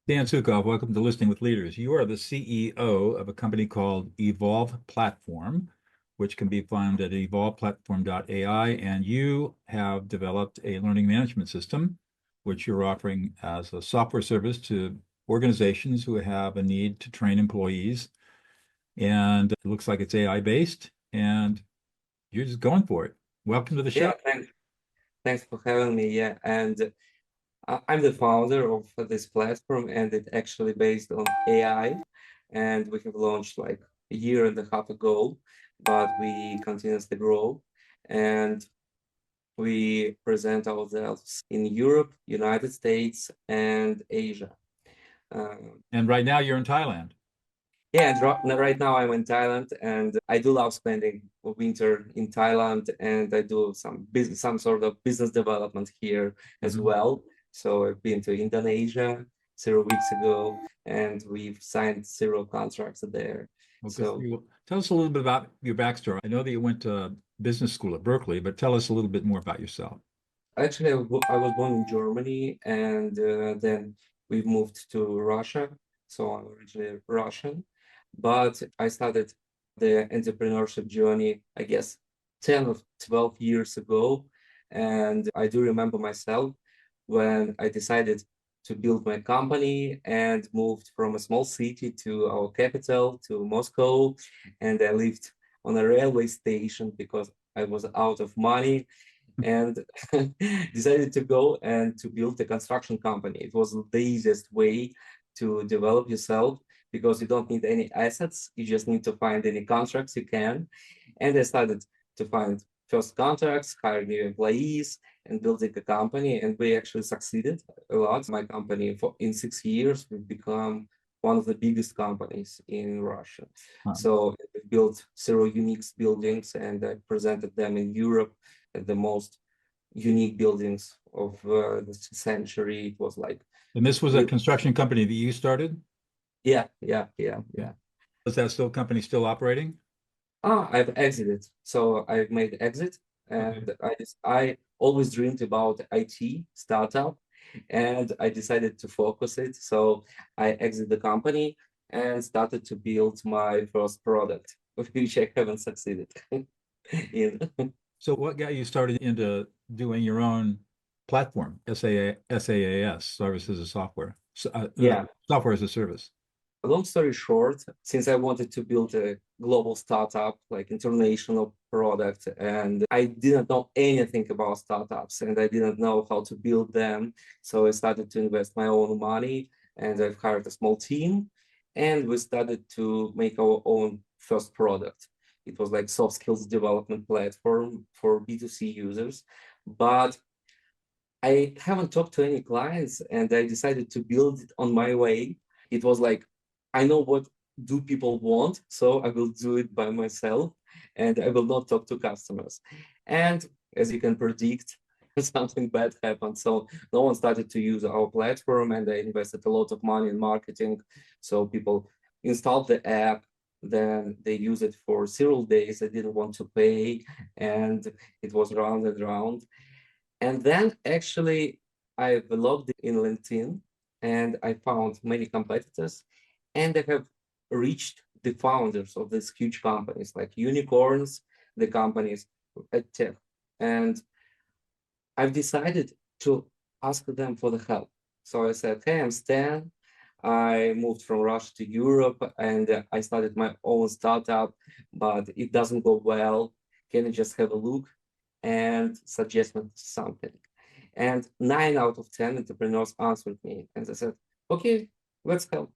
Stan Suchkov, welcome to Listening with Leaders. You are the CEO of a company called Evolve Platform, which can be found at evolveplatform.ai, and you have developed a learning management system, which you're offering as a software service to organizations who have a need to train employees. And it looks like it's AI based, and you're just going for it. Welcome to the show. Yeah, thanks for having me. Yeah, and I'm the founder of this platform, and it's actually based on AI. And we have launched like a year and a half ago, but we continuously grow, and we present ourselves in Europe, United States, and Asia. Um, And right now you're in Thailand. yeah, and right now I'm in Thailand, and I do love spending winter in Thailand, and I do some sort of business development here as Mhm. well. So I've been to Indonesia several weeks ago, and we've signed several contracts there. Well, good for So you. Tell us a little bit about your backstory. I know that you went to business school at Berkeley, but tell us a little bit more about yourself. actually, I was born in Germany, and then we moved to Russia. So I'm originally Russian, but I started the entrepreneurship journey, I guess, 10 or 12 years ago. And I do remember myself when I decided to build my company and moved from a small city to our capital, to Moscow. And I lived on a railway station because I was out of money and decided to go and to build a construction company. It was the easiest way to develop yourself because you don't need any assets. You just need to find any contracts you can. And I started to find first contracts, hire new employees, and building a company. And we actually succeeded a lot. My company, in 6 years, we've become one of the biggest companies in Russia. Um, So we built several unique buildings, and I presented them in Europe at the most unique buildings of the century. It was like, and this was a really, construction company that you started? yeah. Is that still company still operating? I've exited. So I've made exit, Okay. and I always dreamed about IT startup, and I decided to focus it. So I exit the company and started to build my first product, which I haven't succeeded in. So what got you started into doing your own platform, SaaS, service as a software, Yeah. software as a service? Long story short, since I wanted to build a global startup, like international product, and I didn't know anything about startups and I didn't know how to build them. So I started to invest my own money and I've hired a small team and we started to make our own first product. It was like soft skills development platform for B2C users. But I haven't talked to any clients and I decided to build it on my way. It was like, I know what do people want, so I will do it by myself and I will not talk to customers. And as you can predict, something bad happened. So no one started to use our platform and I invested a lot of money in marketing. So people installed the app, then they use it for several days. I didn't want to pay and it was round and round. And then actually, I logged in LinkedIn and I found many competitors, and I have reached the founders of these huge companies like unicorns, the companies at tech. And I've decided to ask them for the help. So I said, hey, I'm Stan. I moved from Russia to Europe and I started my own startup, but it doesn't go well. Can you just have a look and suggest me something? And 9 out of 10 entrepreneurs answered me and they said, okay, let's help.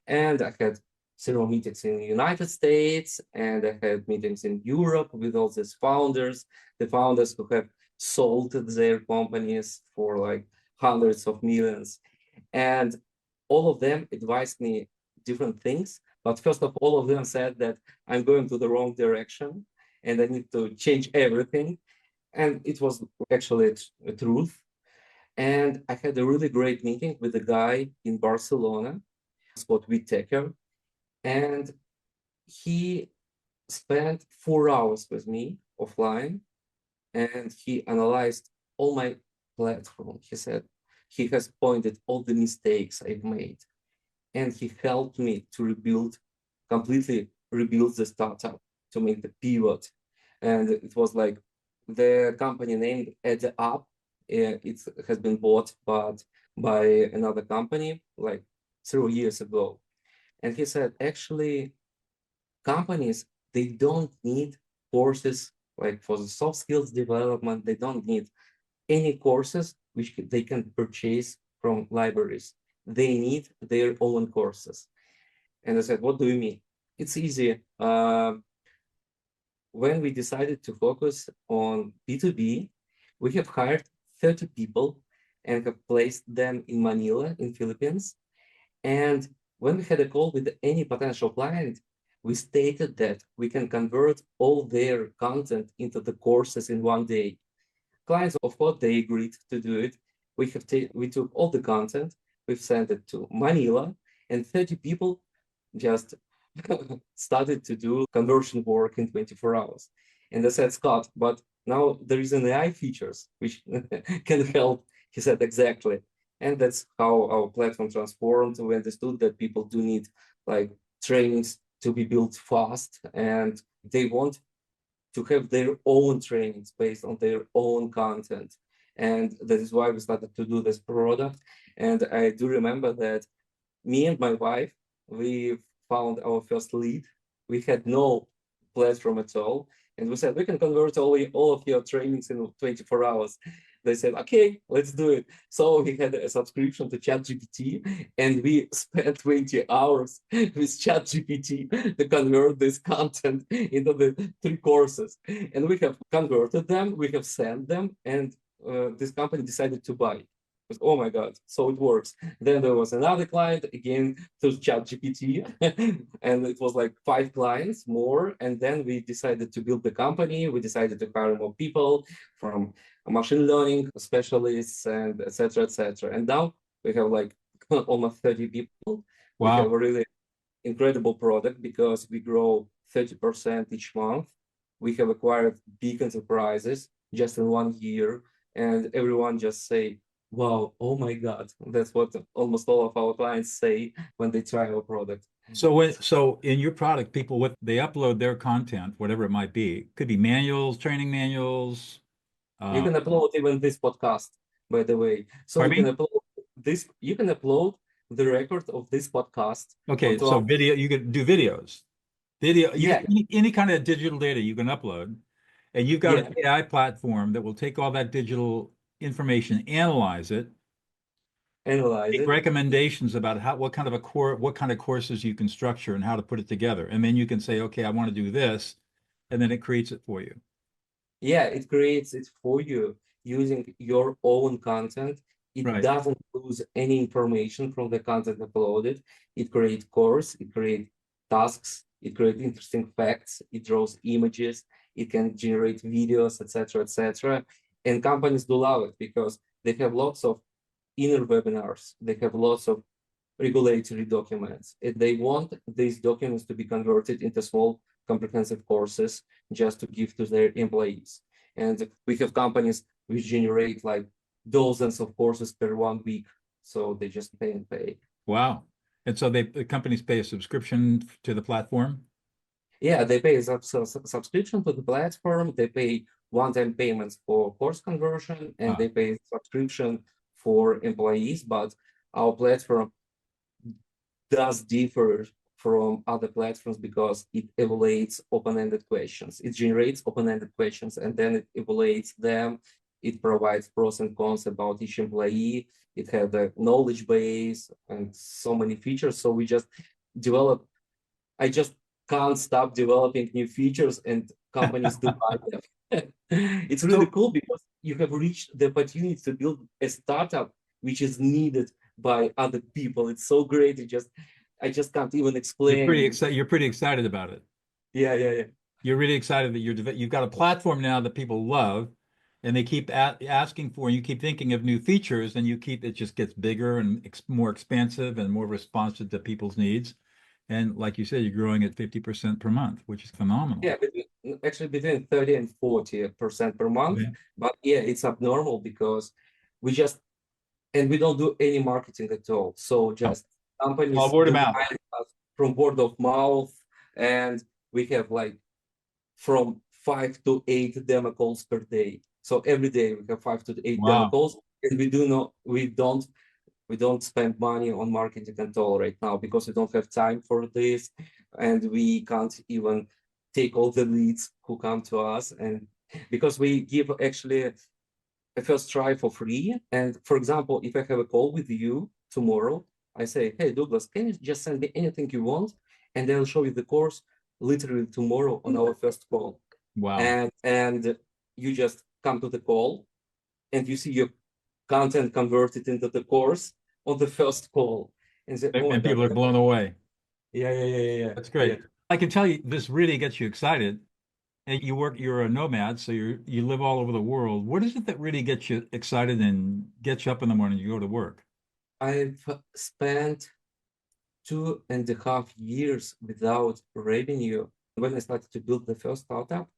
And I had several meetings in the United States and I had meetings in Europe with all these founders, the founders who have sold their companies for like hundreds of millions. And all of them advised me different things. But first of all of them said that I'm going to the wrong direction and I need to change everything. And it was actually a truth. And I had a really great meeting with a guy in Barcelona, Scott Whittaker, and he spent 4 hours with me offline and he analyzed all my platform. He said he has pointed all the mistakes I've made. and he helped me to completely rebuild the startup, to make the pivot. And it was like the company named Add Up. It has been bought by another company like 3 years ago. And he said, actually, companies, they don't need courses like for the soft skills development. They don't need any courses which they can purchase from libraries. They need their own courses. And I said, what do you mean? It's easy. When we decided to focus on B2B, we have hired 30 people and have placed them in Manila, in Philippines. And when we had a call with any potential client, we stated that we can convert all their content into the courses in one day. Clients, of course, they agreed to do it. We took all the content, we've sent it to Manila, and 30 people just started to do conversion work in 24 hours. And I said, Scott, but now there is an AI features which can help. He said, exactly. And that's how our platform transformed. We understood that people do need like trainings to be built fast, and they want to have their own trainings based on their own content. And that is why we started to do this product. And I do remember that me and my wife, we found our first lead. We had no platform at all. And we said, we can convert all of your trainings in 24 hours. They said, okay, let's do it. So we had a subscription to ChatGPT, and we spent 20 hours with ChatGPT to convert this content into the 3 courses. And we have converted them, we have sent them, and this company decided to buy. Oh my God, so it works. Then there was another client, again, through ChatGPT, and it was like 5 clients more. And then we decided to build the company. We decided to hire more people from machine learning specialists and et cetera, et cetera. And now we have like almost 30 people. We have a really incredible product because we grow 30% each month. We have acquired big enterprises just in 1 year, and everyone just say, wow, oh my God. That's what almost all of our clients say when they try our product. So in your product, people they upload their content, whatever it might be. Could be manuals, training manuals. You can upload even this podcast, by the way. So you Pardon can me? upload this, you can upload the record of this podcast. Okay, so video, you can do videos. Video, Yeah, any kind of digital data you can upload. And you've got yeah, an AI platform that will take all that digital information, analyze it, analyze make it. recommendations about what kind of courses you can structure and how to put it together. And then you can say, okay, I want to do this, and then it creates it for you. Yeah, it creates it for you using your own content. It Right. doesn't lose any information from the content uploaded. It creates course, it creates tasks, it creates interesting facts, it draws images, it can generate videos, etc., etc. And companies do love it because they have lots of inner webinars, they have lots of regulatory documents. If they want these documents to be converted into small comprehensive courses just to give to their employees. And we have companies which generate like dozens of courses per 1 week. So they just pay and pay. Wow. And so the companies pay a subscription to the platform? Yeah, they pay a subscription to the platform. They pay one-time payments for course conversion, and they pay subscription for employees. But our platform does differ from other platforms because it evaluates open-ended questions. It generates open-ended questions and then it evaluates them. It provides pros and cons about each employee. It has a knowledge base and so many features. So we just develop. I just can't stop developing new features, and companies do buy them. It's really cool because you have reached the opportunity to build a startup which is needed by other people. It's so great. I just can't even explain. You're pretty excited about it. Yeah. You're really excited that you've got a platform now that people love, and they keep asking for, and you keep thinking of new features, and it just gets bigger and more expansive and more responsive to people's needs. And like you said, you're growing at 50% per month, which is phenomenal. Yeah, actually between 30 and 40% per month. Yeah. But yeah, it's abnormal because we don't do any marketing at all. So Oh, just Well, companies word of do mouth. find us from word of mouth, and we have like from 5 to 8 demo calls per day. So every day we have 5 to 8 demo Wow. calls, and we don't spend money on marketing and all right now because we don't have time for this, and we can't even take all the leads who come to us, and because we give actually a first try for free. And for example, if I have a call with you tomorrow, I say, hey, Douglas, can you just send me anything you want? And I'll show you the course literally tomorrow on our first call. Wow. And you just come to the call and you see your content converted into the course on the first call. And say, oh my And God, people are blown away. yeah. That's Yeah. great. I can tell you this really gets you excited. And you're a nomad, so you live all over the world. What is it that really gets you excited and gets you up in the morning, you go to work? I've spent 2.5 years without revenue. When I started to build the first startup,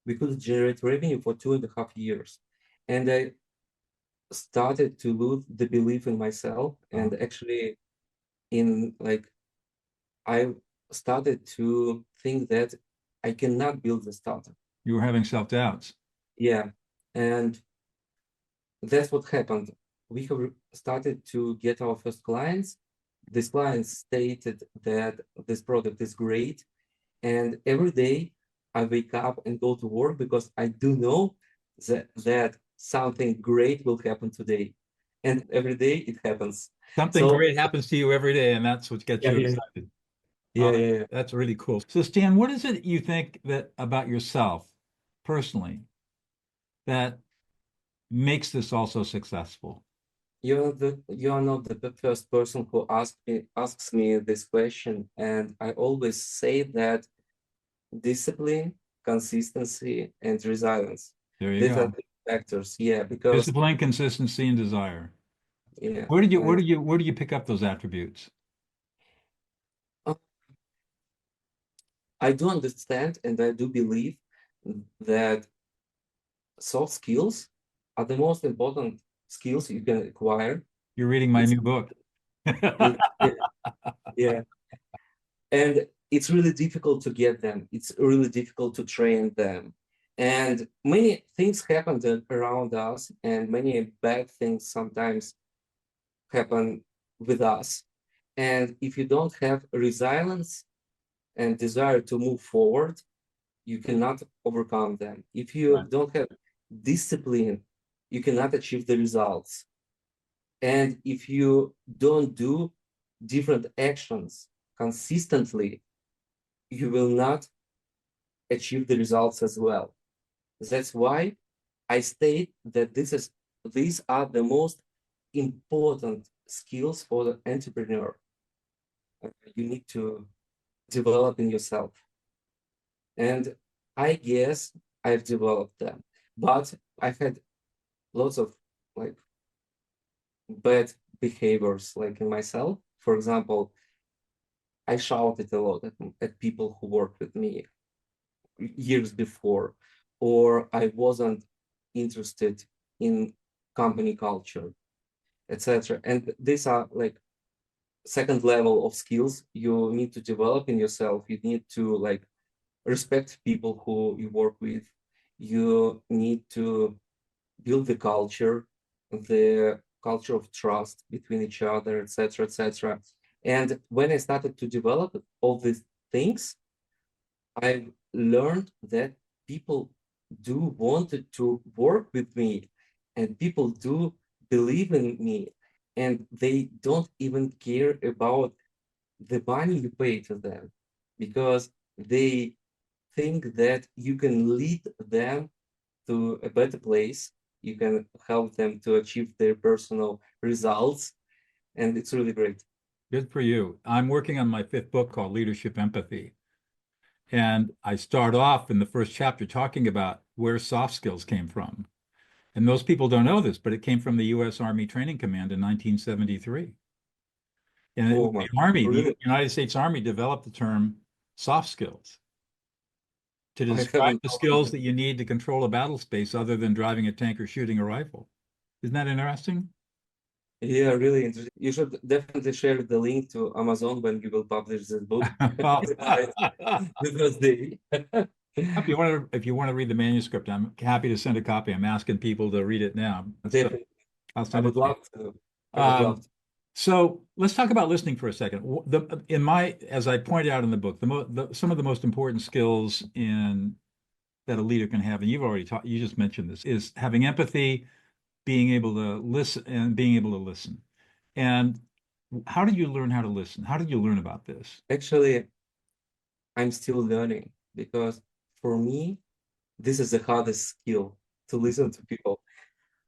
we could generate revenue for 2.5 years. And I started to lose the belief in myself. And actually, in like, I started to think that I cannot build a startup. You were having self-doubts. Yeah. And that's what happened. We have started to get our first clients. These clients stated that this product is great. And every day I wake up and go to work because I do know that something great will happen today. And every day it happens. Something So great happens to you every day, and that's what gets yeah, you yeah, excited. yeah, yeah, yeah. That's really cool. So, Stan, what is it you think that about yourself personally that makes this also successful? You are not the first person who asks me this question. And I always say that discipline, consistency, and resilience. There you These are go. the factors. Yeah, because Discipline, consistency, and desire. yeah, Where do you pick up those attributes? uh, I do understand and I do believe that soft skills are the most important skills you can acquire. You're reading my It's new book. it, it- yeah, and it's really difficult to get them. It's really difficult to train them. And many things happen around us, and many bad things sometimes happen with us. And if you don't have resilience and desire to move forward, you cannot overcome them. If you Right. don't have discipline, you cannot achieve the results. And if you don't do different actions consistently, you will not achieve the results as well. That's why I state that these are the most important skills for the entrepreneur. You need to develop in yourself. And I guess I've developed them. But I've had lots of like bad behaviors like in myself. For example, I shouted a lot at people who worked with me years before, or I wasn't interested in company culture, etc. And these are like second level of skills you need to develop in yourself. You need to like respect people who you work with. You need to build the culture of trust between each other, etc., etc. And when I started to develop all these things, I learned that people do want to work with me, and people do believe in me, and they don't even care about the money you pay to them because they think that you can lead them to a better place. You can help them to achieve their personal results, and it's really great. Good for you. I'm working on my fifth book called Leadership Empathy. And I start off in the first chapter talking about where soft skills came from. And most people don't know this, but it came from the U.S. Army Training Command in 1973. And Oh my, the Army, the really? United States Army developed the term soft skills to I describe haven't the known skills that. that you need to control a battle space other than driving a tank or shooting a rifle. Isn't that interesting? Yeah, really interesting. You should definitely share the link to Amazon when you will publish this book. Well, The first day. if you want to read the manuscript, I'm happy to send a copy. I'm asking people to read it now. So Definitely. I'll I send would it to you. love to. I would love to. So let's talk about listening for a second. As I pointed out in the book, some of the most important skills that a leader can have, and you just mentioned this, is having empathy, being able to listen, and being able to listen. And how did you learn how to listen? How did you learn about this? Actually, I'm still learning because for me, this is the hardest skill to listen to people.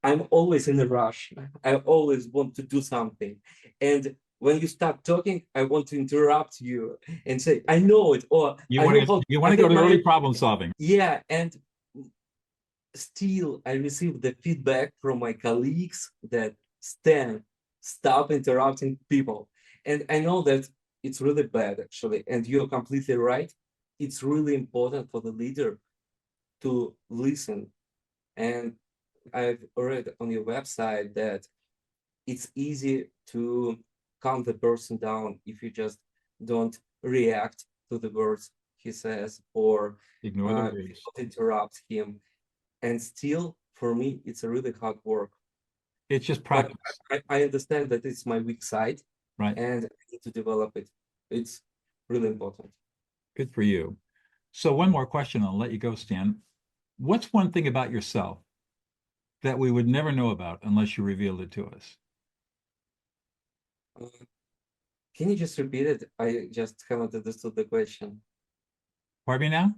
I'm always in a rush. I always want to do something. And when you start talking, I want to interrupt you and say, I know it, or I know how You want I to go have to early my, problem solving. yeah. And still, I receive the feedback from my colleagues that Stan, stop interrupting people. And I know that it's really bad, actually. And you're completely right. It's really important for the leader to listen. And I've read on your website that it's easy to calm the person down if you just don't react to the words he says or Ignore the if you words. don't interrupt him. And still, for me, it's a really hard work. It's just But practice, I understand that it's my weak side right? and I need to develop it. It's really important. Good for you. So one more question, I'll let you go, Stan. What's one thing about yourself that we would never know about unless you revealed it to us? Uh, can you just repeat it? I just haven't understood the question. Pardon me now?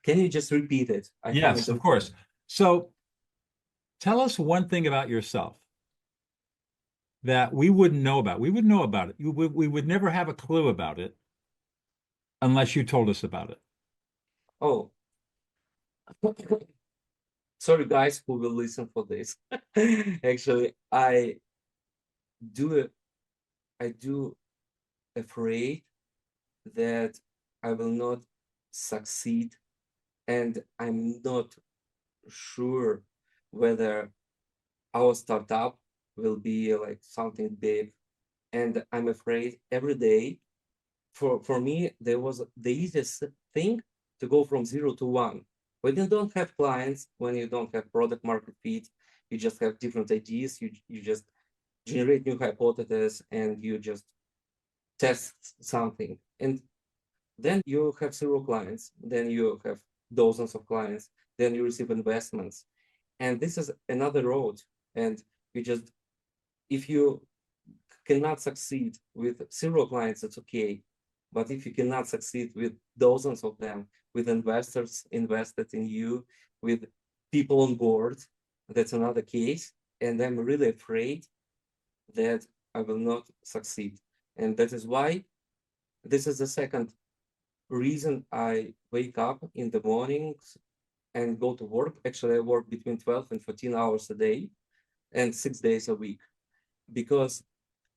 Can you just repeat it? I Yes, haven't of understood. course. So tell us one thing about yourself that we wouldn't know about. We would know about it. We would never have a clue about it unless you told us about it. Oh, sorry guys who will listen for this. Actually, do I do afraid that I will not succeed, and I'm not sure whether our startup will be like something big. And I'm afraid every day, for me, there was the easiest thing to go from 0 to 1. When you don't have clients, when you don't have product market fit, you just have different ideas, you just generate new hypotheses and you just test something. And then you have 0 clients, then you have dozens of clients, then you receive investments. And this is another road. And you just, if you cannot succeed with 0 clients, it's okay. But if you cannot succeed with dozens of them, with investors invested in you, with people on board, that's another case. And I'm really afraid that I will not succeed. And that is why this is the second reason I wake up in the mornings and go to work. Actually, I work between 12 and 14 hours a day and 6 days a week because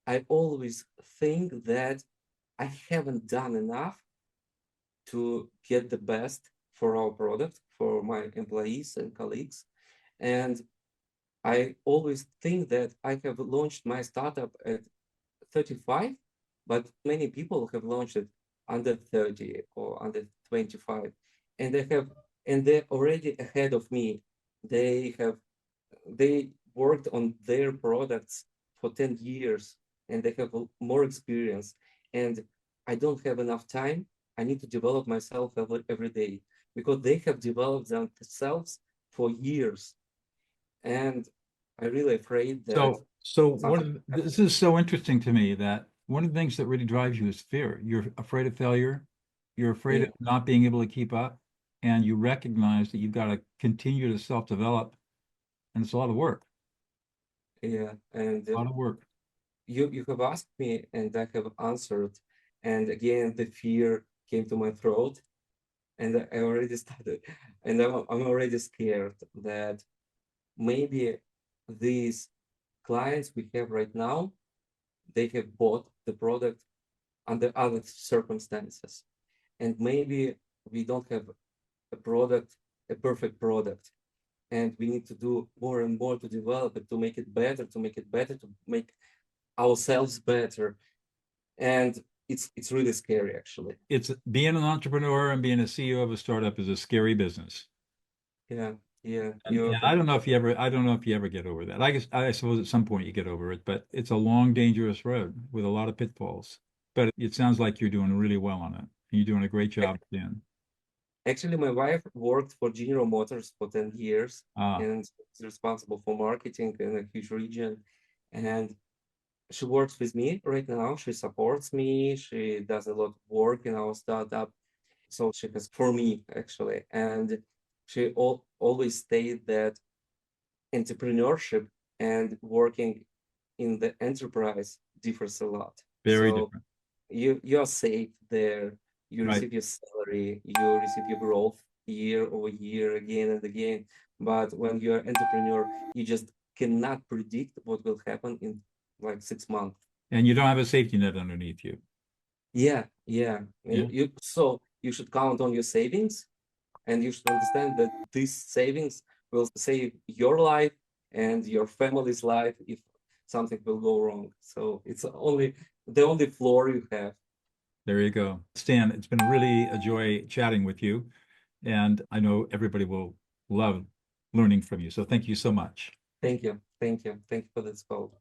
I always think that I haven't done enough to get the best for our product, for my employees and colleagues. And I always think that I have launched my startup at 35, but many people have launched it under 30 or under 25. And they're already ahead of me. They worked on their products for 10 years and they have more experience. And I don't have enough time. I need to develop myself every day because they have developed themselves for years. And I'm really afraid that something This is so interesting to me that one of the things that really drives you is fear. You're afraid of failure. You're afraid yeah, of not being able to keep up, and you recognize that you've got to continue to self-develop, and it's a lot of work. yeah. And A lot of work. you have asked me and I have answered. And again, the fear came to my throat and I already started, and I'm already scared that maybe these clients we have right now, they have bought the product under other circumstances. And maybe we don't have a product, a perfect product. and we need to do more and more to develop it, to make it better, to make ourselves better. And it's really scary, actually. It's being an entrepreneur and being a CEO of a startup is a scary business. Yeah, yeah, And I don't know if you ever, I don't know if you ever get over that. I suppose at some point you get over it, but it's a long, dangerous road with a lot of pitfalls. But it sounds like you're doing really well on it. You're doing a great job, Dan. Actually, my wife worked for General Motors for 10 years Ah, and is responsible for marketing in a huge region. And she works with me right now. She supports me. She does a lot of work in our startup. So she has for me, actually. And she always stated that entrepreneurship and working in the enterprise differs a lot. very So different. you're safe there. You Right. receive your salary, you receive your growth year over year, again and again. But when you're an entrepreneur, you just cannot predict what will happen in like 6 months. And you don't have a safety net underneath you. Yeah, yeah. Yeah. So you should count on your savings, and you should understand that these savings will save your life and your family's life if something will go wrong. So it's only the only floor you have. There you go. Stan, it's been really a joy chatting with you. And I know everybody will love learning from you. So thank you so much. Thank you. Thank you. Thank you for this call.